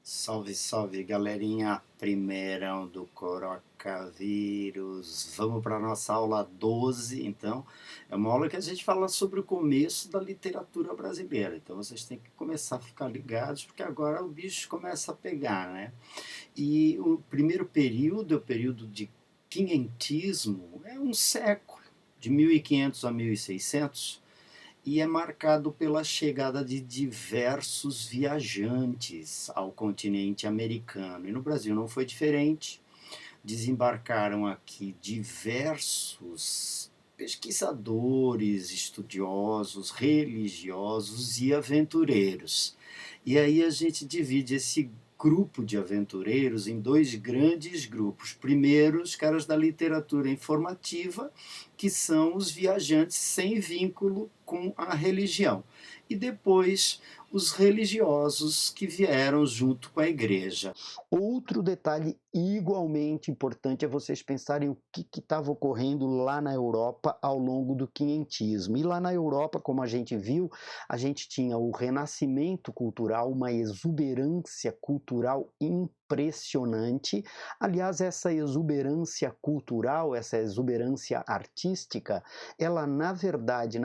Salve, salve, galerinha! Primeirão do coronavírus. Vamos para a nossa aula 12, então. É uma aula que a gente fala sobre o começo da literatura brasileira. Então vocês têm que começar a ficar ligados, porque agora o bicho começa a pegar, né? E o primeiro período é o período de quinhentismo, é um século, de 1500 a 1600, e é marcado pela chegada de diversos viajantes ao continente americano. E no Brasil não foi diferente. Desembarcaram aqui diversos pesquisadores, estudiosos, religiosos e aventureiros. E aí a gente divide esse grupo de aventureiros em dois grandes grupos. Primeiro, os caras da literatura informativa, que são os viajantes sem vínculo com a religião. E depois, os religiosos que vieram junto com a igreja. Outro detalhe igualmente importante é vocês pensarem o que estava ocorrendo lá na Europa ao longo do quinhentismo. E lá na Europa, como a gente viu, a gente tinha o renascimento cultural, uma exuberância cultural impressionante. Aliás, essa exuberância cultural, essa exuberância artística, ela na verdade,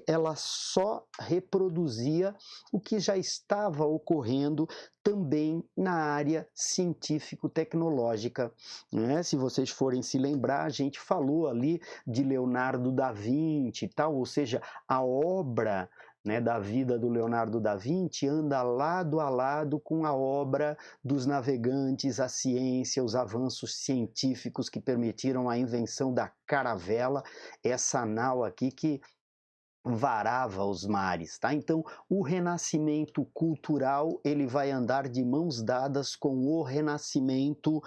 ela só reproduzia o que já estava ocorrendo também na área científico-tecnológica, né? Se vocês forem se lembrar, a gente falou ali de Leonardo da Vinci e tal, ou seja, a obra, né, da vida do Leonardo da Vinci anda lado a lado com a obra dos navegantes, a ciência, os avanços científicos que permitiram a invenção da caravela, essa nau aqui que varava os mares, tá? Então, o renascimento cultural, ele vai andar de mãos dadas com o renascimento,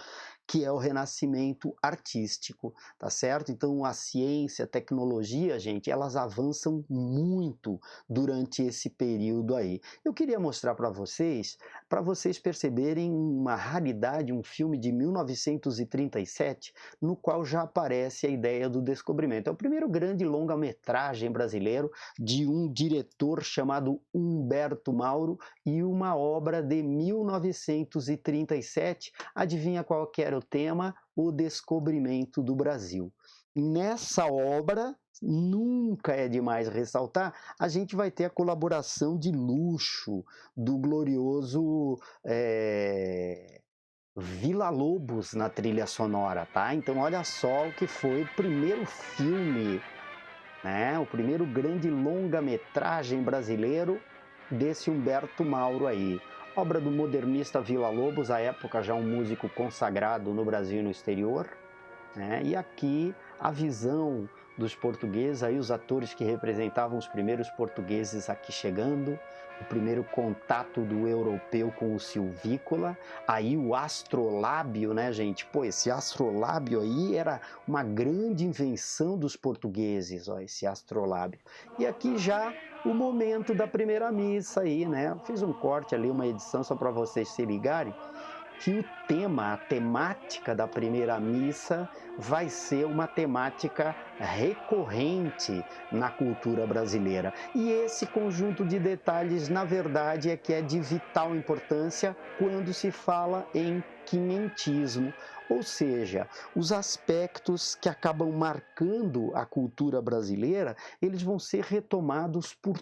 que é o renascimento artístico, tá certo? Então, a ciência, a tecnologia, gente, elas avançam muito durante esse período aí. Eu queria mostrar para vocês perceberem uma raridade, um filme de 1937, no qual já aparece a ideia do descobrimento. É o primeiro grande longa-metragem brasileiro de um diretor chamado Humberto Mauro e uma obra de 1937. Adivinha qual que era o tema? O descobrimento do Brasil. Nessa obra, nunca é demais ressaltar, a gente vai ter a colaboração de luxo do glorioso Villa-Lobos na trilha sonora, tá? Então olha só o que foi o primeiro filme, né? O primeiro grande longa-metragem brasileiro desse Humberto Mauro aí. Obra do modernista Villa-Lobos, à época já um músico consagrado no Brasil e no exterior, né? E aqui a visão dos portugueses, aí os atores que representavam os primeiros portugueses aqui chegando, o primeiro contato do europeu com o silvícola, aí o astrolábio, né, gente? Pô, esse astrolábio aí era uma grande invenção dos portugueses, ó, esse astrolábio. E aqui já o momento da primeira missa aí, né? Eu fiz um corte ali, uma edição só para vocês se ligarem, que o tema, a temática da primeira missa vai ser uma temática recorrente na cultura brasileira. E esse conjunto de detalhes, na verdade, é que é de vital importância quando se fala em quinhentismo, ou seja, os aspectos que acabam marcando a cultura brasileira, eles vão ser retomados por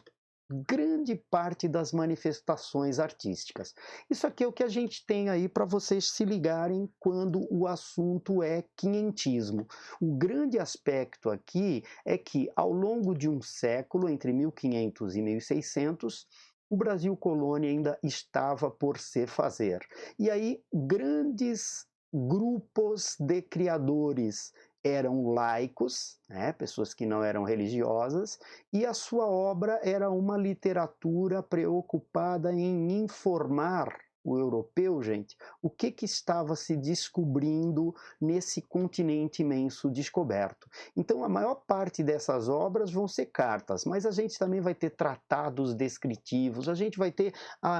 grande parte das manifestações artísticas. Isso aqui é o que a gente tem aí para vocês se ligarem quando o assunto é quinhentismo. O grande aspecto aqui é que, ao longo de um século, entre 1500 e 1600, o Brasil colônia ainda estava por se fazer. E aí, grandes grupos de criadores eram laicos, né, pessoas que não eram religiosas, e a sua obra era uma literatura preocupada em informar o europeu, gente, o que estava se descobrindo nesse continente imenso descoberto. Então, a maior parte dessas obras vão ser cartas, mas a gente também vai ter tratados descritivos, a gente vai ter,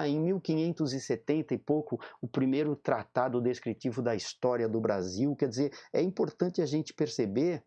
em 1570 e pouco, o primeiro tratado descritivo da história do Brasil. Quer dizer, é importante a gente perceber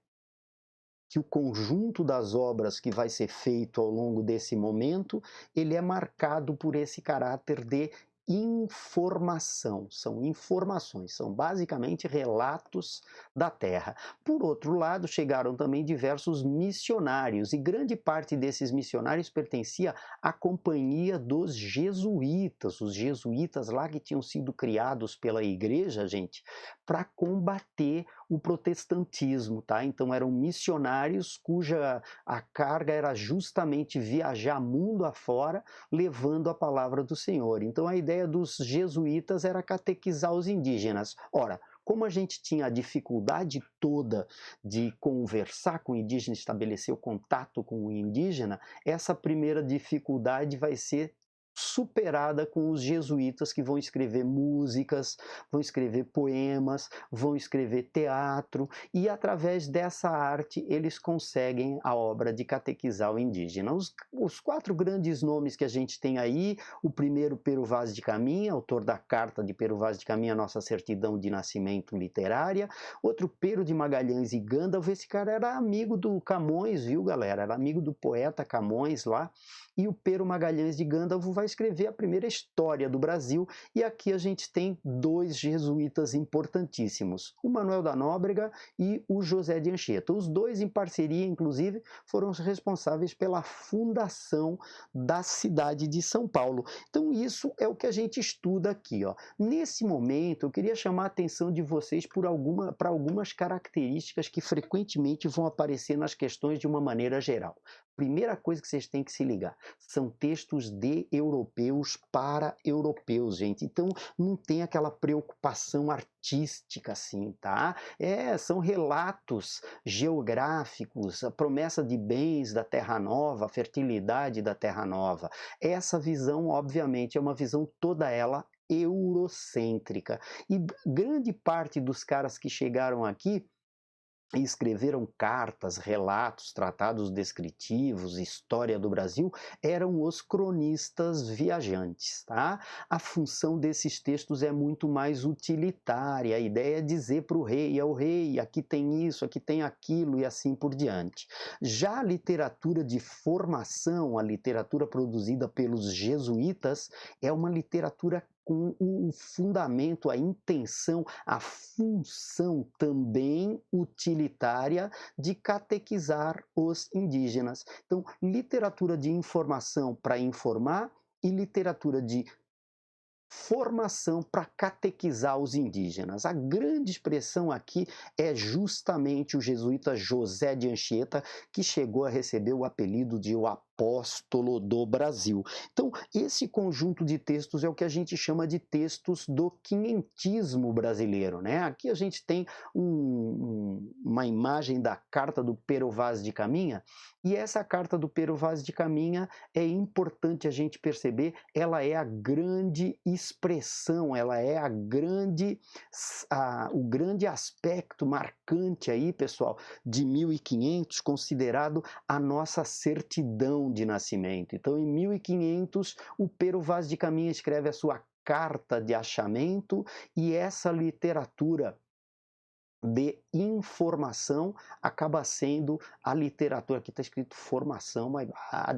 que o conjunto das obras que vai ser feito ao longo desse momento, ele é marcado por esse caráter de informação, são informações, são basicamente relatos da terra. Por outro lado, chegaram também diversos missionários, e grande parte desses missionários pertencia à companhia dos jesuítas, os jesuítas lá que tinham sido criados pela igreja, gente, para combater o protestantismo, tá? Então eram missionários cuja a carga era justamente viajar mundo afora, levando a palavra do Senhor. Então a ideia dos jesuítas era catequizar os indígenas. Ora, como a gente tinha a dificuldade toda de conversar com o indígena, estabelecer o contato com o indígena, essa primeira dificuldade vai ser superada com os jesuítas, que vão escrever músicas, vão escrever poemas, vão escrever teatro, e através dessa arte eles conseguem a obra de catequizar o indígena. Os quatro grandes nomes que a gente tem aí: o primeiro, Pero Vaz de Caminha, autor da carta de Pero Vaz de Caminha, nossa certidão de nascimento literária. Outro, Pero de Magalhães e Gandalf. Esse cara era amigo do Camões, viu, galera? Era amigo do poeta Camões lá. E o Pero Magalhães de Gandalf vai escrever a primeira história do Brasil, e aqui a gente tem dois jesuítas importantíssimos, o Manuel da Nóbrega e o José de Anchieta. Os dois, em parceria, inclusive, foram os responsáveis pela fundação da cidade de São Paulo. Então isso é o que a gente estuda aqui, ó. Nesse momento, eu queria chamar a atenção de vocês para algumas características que frequentemente vão aparecer nas questões de uma maneira geral. Primeira coisa que vocês têm que se ligar: são textos de europeus para europeus, gente. Então não tem aquela preocupação artística assim, tá? São relatos geográficos, a promessa de bens da Terra Nova, a fertilidade da Terra Nova. Essa visão, obviamente, é uma visão toda ela eurocêntrica. E grande parte dos caras que chegaram aqui e escreveram cartas, relatos, tratados descritivos, história do Brasil, eram os cronistas viajantes, tá? A função desses textos é muito mais utilitária, a ideia é dizer para o rei: ao rei, aqui tem isso, aqui tem aquilo, e assim por diante. Já a literatura de formação, a literatura produzida pelos jesuítas, é uma literatura com o fundamento, a intenção, a função também utilitária de catequizar os indígenas. Então, literatura de informação para informar e literatura de formação para catequizar os indígenas. A grande expressão aqui é justamente o jesuíta José de Anchieta, que chegou a receber o apelido de o apóstolo do Brasil. Então, esse conjunto de textos é o que a gente chama de textos do quinhentismo brasileiro, né? Aqui a gente tem uma imagem da carta do Pero Vaz de Caminha, e essa carta do Pero Vaz de Caminha, é importante a gente perceber, ela é a grande expressão, ela é o grande aspecto marcante aí, pessoal, de 1500, considerado a nossa certidão de nascimento. Então, em 1500, o Pero Vaz de Caminha escreve a sua carta de achamento, e essa literatura de informação acaba sendo a literatura. Aqui está escrito formação, mas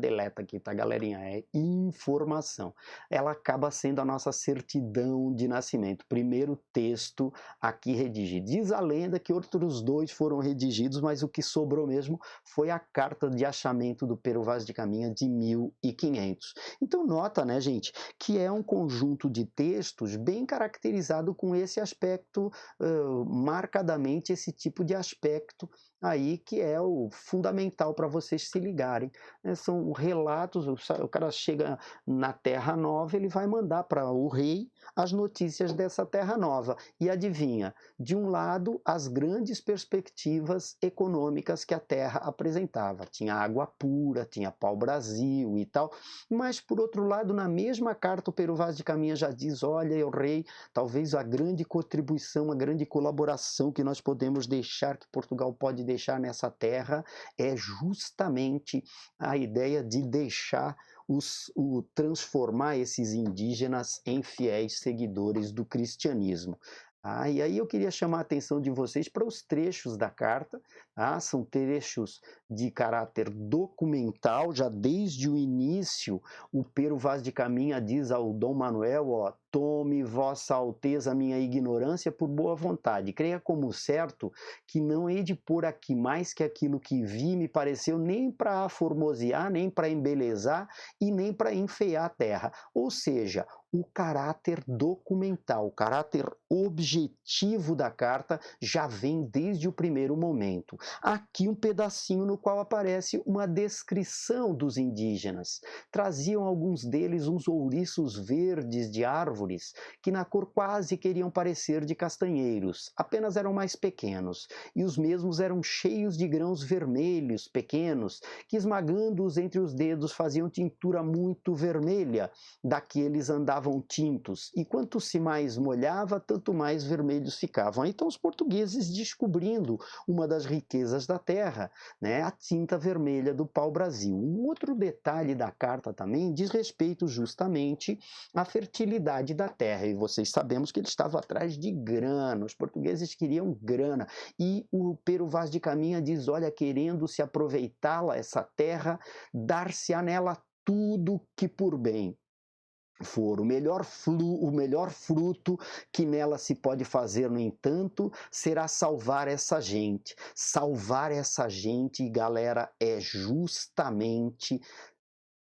deleta aqui, tá, galerinha? É informação. Ela acaba sendo a nossa certidão de nascimento. Primeiro texto aqui redigido. Diz a lenda que outros dois foram redigidos, mas o que sobrou mesmo foi a carta de achamento do Pero Vaz de Caminha de 1500. Então nota, né, gente, que é um conjunto de textos bem caracterizado com esse aspecto marcadamente, esse tipo de aspecto aí que é o fundamental para vocês se ligarem, né? São relatos, o cara chega na Terra Nova, ele vai mandar para o rei as notícias dessa Terra Nova, e adivinha, de um lado as grandes perspectivas econômicas que a Terra apresentava, tinha água pura, tinha pau-brasil e tal, mas por outro lado, na mesma carta, o Pero Vaz de Caminha já diz: olha, o rei, talvez a grande contribuição, a grande colaboração que nós podemos deixar, que Portugal pode deixar nessa terra, é justamente a ideia de deixar transformar esses indígenas em fiéis seguidores do cristianismo. E aí eu queria chamar a atenção de vocês para os trechos da carta, tá? São trechos de caráter documental, já desde o início, o Pero Vaz de Caminha diz ao Dom Manuel, ó, tome vossa alteza minha ignorância por boa vontade, creia como certo que não hei de pôr aqui mais que aquilo que vi me pareceu nem para aformosear, nem para embelezar e nem para enfeiar a terra, ou seja, o caráter documental, o caráter objetivo da carta já vem desde o primeiro momento. Aqui um pedacinho no qual aparece uma descrição dos indígenas. Traziam alguns deles uns ouriços verdes de árvores que na cor quase queriam parecer de castanheiros, apenas eram mais pequenos, e os mesmos eram cheios de grãos vermelhos, pequenos, que esmagando-os entre os dedos faziam tintura muito vermelha, daqueles andavam tintos, e quanto se mais molhava, tanto mais vermelhos ficavam. Então os portugueses descobrindo uma das riquezas da terra, né, a tinta vermelha do pau-brasil. Um outro detalhe da carta também diz respeito justamente à fertilidade da terra, e vocês sabemos que ele estava atrás de grana, os portugueses queriam grana, e o Pero Vaz de Caminha diz, olha, querendo se aproveitá-la, essa terra, dar-se-á nela tudo que por bem for. O melhor fruto que nela se pode fazer, no entanto, será salvar essa gente. Salvar essa gente, galera, é justamente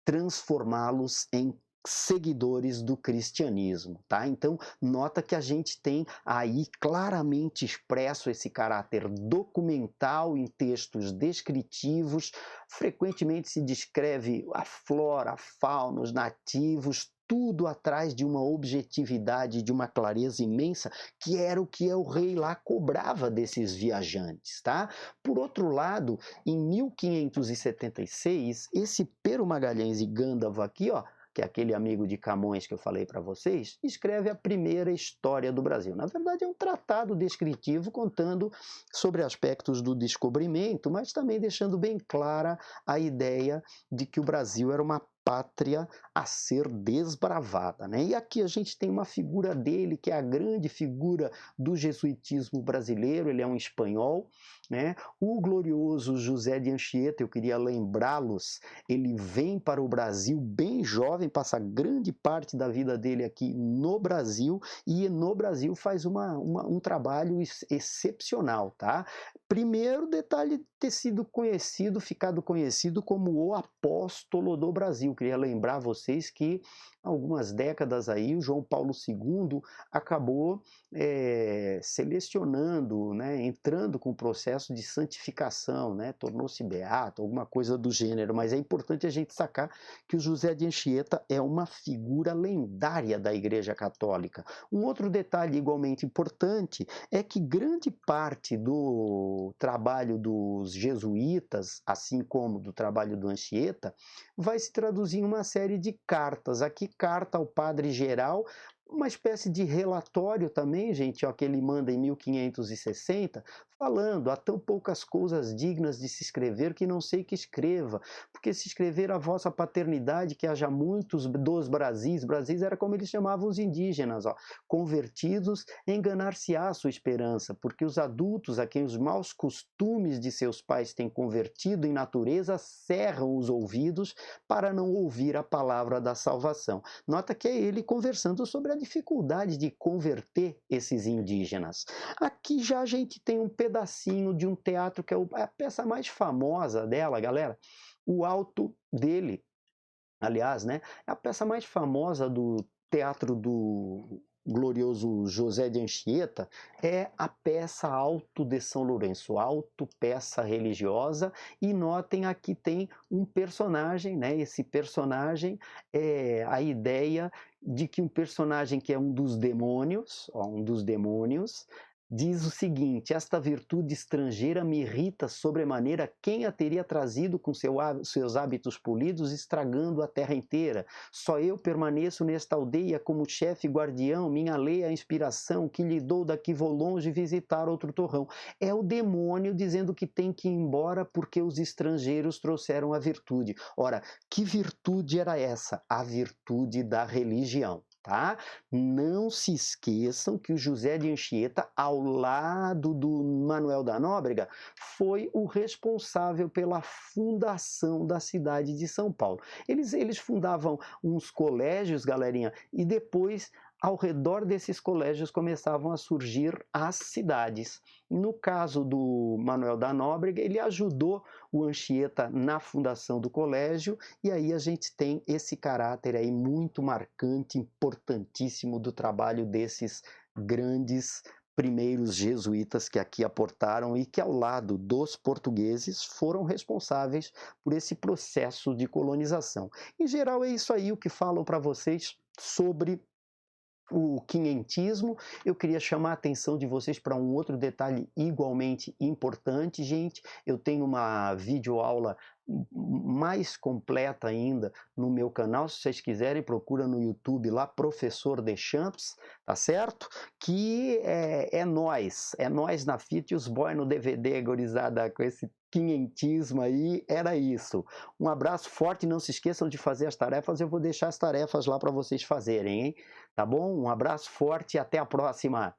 transformá-los em seguidores do cristianismo, tá? Então, nota que a gente tem aí claramente expresso esse caráter documental em textos descritivos, frequentemente se descreve a flora, a fauna, os nativos, tudo atrás de uma objetividade, de uma clareza imensa, que era o que o rei lá cobrava desses viajantes, tá? Por outro lado, em 1576, esse Pero Magalhães e Gândavo aqui, ó, que é aquele amigo de Camões que eu falei para vocês, escreve a primeira história do Brasil. Na verdade, é um tratado descritivo contando sobre aspectos do descobrimento, mas também deixando bem clara a ideia de que o Brasil era uma pátria a ser desbravada, né? E aqui a gente tem uma figura dele, que é a grande figura do jesuitismo brasileiro, ele é um espanhol, né? O glorioso José de Anchieta, eu queria lembrá-los, ele vem para o Brasil bem jovem, passa grande parte da vida dele aqui no Brasil, e no Brasil faz um trabalho excepcional, tá? Primeiro detalhe, ter sido conhecido, ficado conhecido como o apóstolo do Brasil. Queria lembrar vocês que algumas décadas aí o João Paulo II acabou selecionando, né, entrando com o processo de santificação, né, tornou-se beato, alguma coisa do gênero, mas é importante a gente sacar que o José de Anchieta é uma figura lendária da Igreja Católica. Um outro detalhe igualmente importante é que grande parte do trabalho dos jesuítas, assim como do trabalho do Anchieta, vai se traduzir em uma série de cartas. Aqui, carta ao padre geral, uma espécie de relatório também, gente, ó, que ele manda em 1560, falando, há tão poucas coisas dignas de se escrever que não sei que escreva, porque se escrever a vossa paternidade, que haja muitos dos Brasis era como eles chamavam os indígenas, ó, convertidos, enganar-se-á a sua esperança, porque os adultos a quem os maus costumes de seus pais têm convertido em natureza, cerram os ouvidos para não ouvir a palavra da salvação. Nota que é ele conversando sobre a dificuldade de converter esses indígenas. Aqui já a gente tem um pedacinho de um teatro que é a peça mais famosa dela, galera, o Alto dele. Aliás, né, é a peça mais famosa do teatro do glorioso José de Anchieta, é a peça Alto de São Lourenço, alto, peça religiosa, e notem aqui tem um personagem, né, esse personagem é a ideia de que um personagem que é um dos demônios, ó, diz o seguinte: esta virtude estrangeira me irrita sobremaneira, quem a teria trazido com seus hábitos polidos, estragando a terra inteira? Só eu permaneço nesta aldeia como chefe guardião, minha lei é a inspiração, que lhe dou daqui vou longe visitar outro torrão. É o demônio dizendo que tem que ir embora porque os estrangeiros trouxeram a virtude. Ora, que virtude era essa? A virtude da religião. tá? Não se esqueçam que o José de Anchieta, ao lado do Manuel da Nóbrega, foi o responsável pela fundação da cidade de São Paulo. Eles fundavam uns colégios, galerinha, e depois, ao redor desses colégios, começavam a surgir as cidades. No caso do Manuel da Nóbrega, ele ajudou o Anchieta na fundação do colégio, e aí a gente tem esse caráter aí muito marcante, importantíssimo do trabalho desses grandes primeiros jesuítas que aqui aportaram e que, ao lado dos portugueses, foram responsáveis por esse processo de colonização. Em geral, é isso aí o que falam para vocês sobre o quinhentismo. Eu queria chamar a atenção de vocês para um outro detalhe igualmente importante, gente. Eu tenho uma videoaula mais completa ainda no meu canal, se vocês quiserem, procura no YouTube lá, Professor Deschamps, tá certo? Que é nós na fita e os boy no DVD, gorizada, com esse quinhentismo aí, era isso. Um abraço forte, não se esqueçam de fazer as tarefas, eu vou deixar as tarefas lá para vocês fazerem, hein? Tá bom? Um abraço forte e até a próxima!